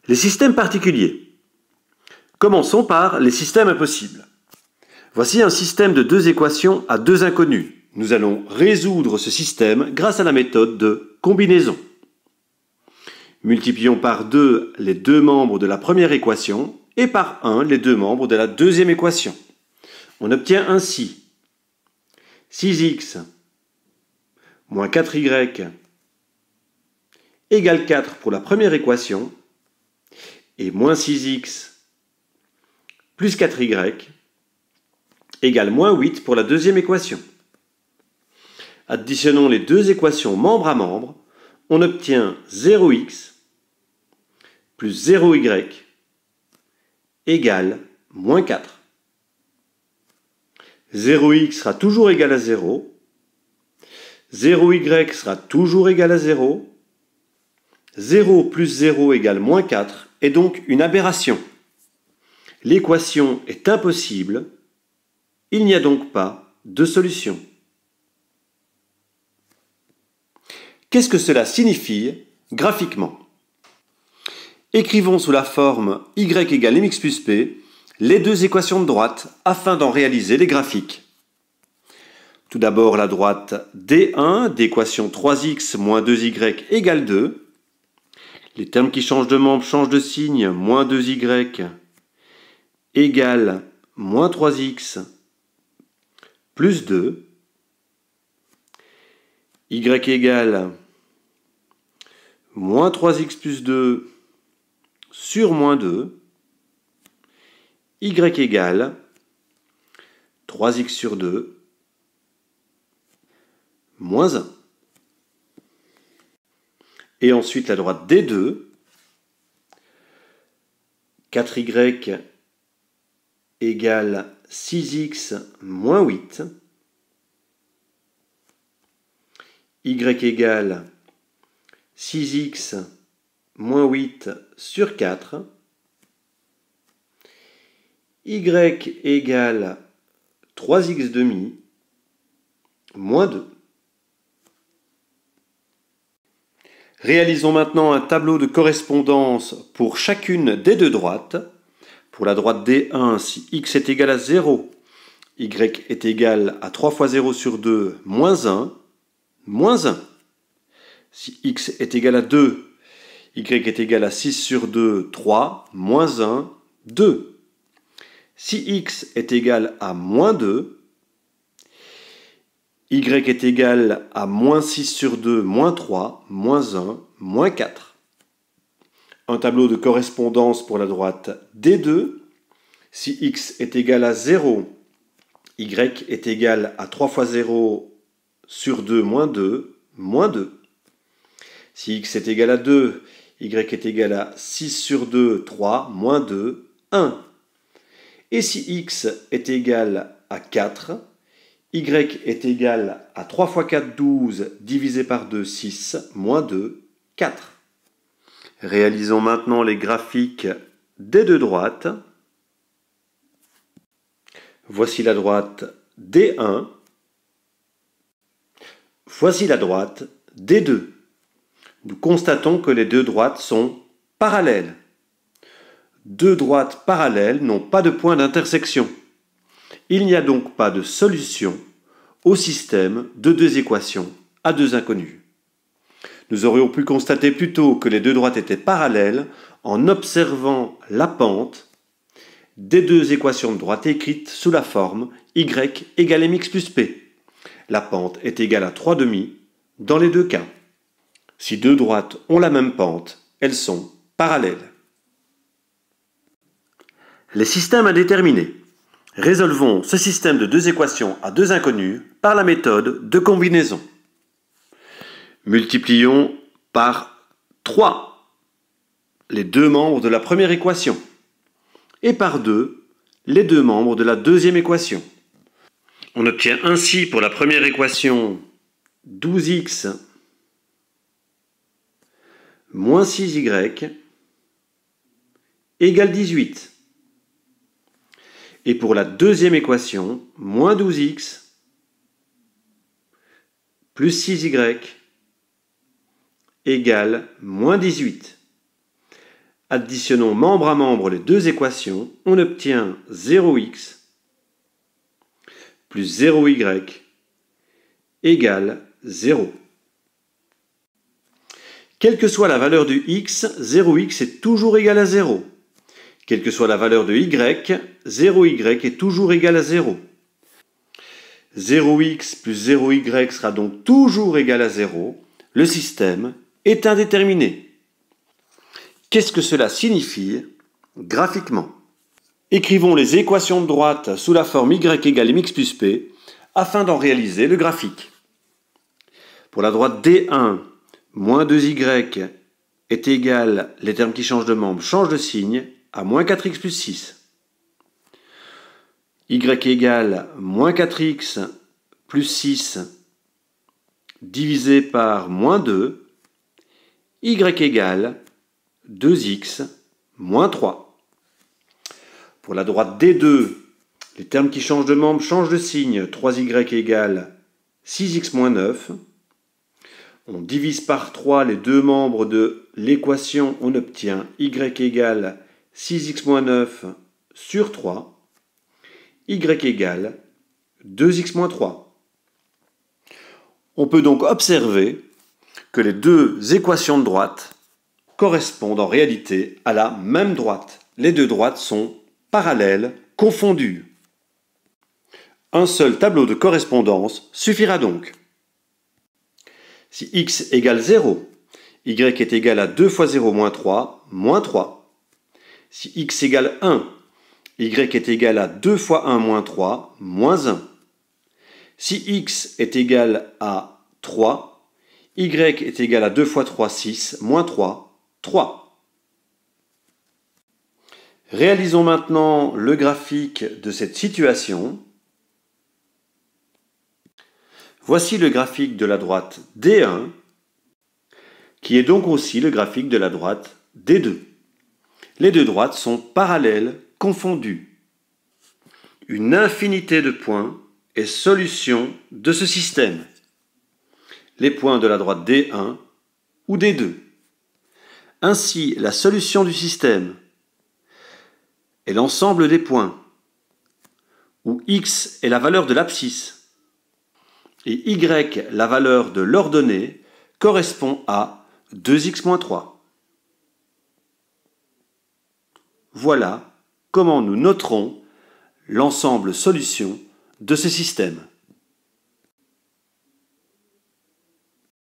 Les systèmes particuliers. Commençons par les systèmes impossibles. Voici un système de deux équations à deux inconnus. Nous allons résoudre ce système grâce à la méthode de combinaison. Multiplions par 2 les deux membres de la première équation et par 1 les deux membres de la deuxième équation. On obtient ainsi 6x moins 4y égale 4 pour la première équation et moins 6x plus 4y égale moins 8 pour la deuxième équation. Additionnons les deux équations membre à membre, on obtient 0x plus 0y égale moins 4. 0x sera toujours égal à 0, 0y sera toujours égal à 0, 0 plus 0 égale moins 4 est donc une aberration. L'équation est impossible, il n'y a donc pas de solution. Qu'est-ce que cela signifie graphiquement? Écrivons sous la forme y égale mx plus p les deux équations de droite afin d'en réaliser les graphiques. Tout d'abord la droite D1 d'équation 3x moins 2y égale 2. Les termes qui changent de membre changent de signe. Moins 2y égale moins 3x plus 2. Y égale moins 3x plus 2 sur moins 2. Y égale 3x sur 2 moins 1. Et ensuite la droite D2, 4y égale 6x moins 8. Y égale 6x moins 8 sur 4. Y égale 3x demi moins 2. Réalisons maintenant un tableau de correspondance pour chacune des deux droites. Pour la droite D1, si x est égal à 0, y est égal à 3 fois 0 sur 2, moins 1, moins 1. Si x est égal à 2, y est égal à 6 sur 2, 3, moins 1, 2. Si x est égal à moins 2, y est égal à moins 6 sur 2, moins 3, moins 1, moins 4. Un tableau de correspondance pour la droite D2. Si x est égal à 0, y est égal à 3 fois 0 sur 2, moins 2, moins 2. Si x est égal à 2, y est égal à 6 sur 2, 3, moins 2, 1. Et si x est égal à 4, y est égal à 3 fois 4, 12, divisé par 2, 6, moins 2, 4. Réalisons maintenant les graphiques des deux droites. Voici la droite D1. Voici la droite D2. Nous constatons que les deux droites sont parallèles. Deux droites parallèles n'ont pas de point d'intersection. Il n'y a donc pas de solution au système de deux équations à deux inconnus. Nous aurions pu constater plus tôt que les deux droites étaient parallèles en observant la pente des deux équations de droite écrites sous la forme y égale mx plus p. La pente est égale à 3 demi dans les deux cas. Si deux droites ont la même pente, elles sont parallèles. Les systèmes indéterminés. Résolvons ce système de deux équations à deux inconnus par la méthode de combinaison. Multiplions par 3 les deux membres de la première équation et par 2 les deux membres de la deuxième équation. On obtient ainsi pour la première équation 12x moins 6y égale 18. Et pour la deuxième équation, moins 12x plus 6y égale moins 18. Additionnons membre à membre les deux équations, on obtient 0x plus 0y égale 0. Quelle que soit la valeur du x, 0x est toujours égal à 0. Quelle que soit la valeur de y, 0y est toujours égal à 0. 0x plus 0y sera donc toujours égal à 0. Le système est indéterminé. Qu'est-ce que cela signifie graphiquement? Écrivons les équations de droite sous la forme y égale mx plus p afin d'en réaliser le graphique. Pour la droite D1, moins 2y est égal, les termes qui changent de membre changent de signe, à moins 4x plus 6. Y égale moins 4x plus 6 divisé par moins 2. Y égale 2x moins 3. Pour la droite D2, les termes qui changent de membre changent de signe. 3y égale 6x moins 9. On divise par 3 les deux membres de l'équation, on obtient y égale 6x moins 9 sur 3. Y égale 2x moins 3. On peut donc observer que les deux équations de droite correspondent en réalité à la même droite. Les deux droites sont parallèles, confondues. Un seul tableau de correspondance suffira donc. Si x égale 0, y est égal à 2 fois 0 moins 3, moins 3. Si x égale 1, y est égal à 2 fois 1 moins 3, moins 1. Si x est égal à 3, y est égal à 2 fois 3, 6, moins 3, 3. Réalisons maintenant le graphique de cette situation. Voici le graphique de la droite D1, qui est donc aussi le graphique de la droite D2. Les deux droites sont parallèles, confondues. Une infinité de points est solution de ce système. Les points de la droite D1 ou D2. Ainsi, la solution du système est l'ensemble des points, où x est la valeur de l'abscisse, et y, la valeur de l'ordonnée, correspond à 2x moins 3. Voilà comment nous noterons l'ensemble solution de ce système.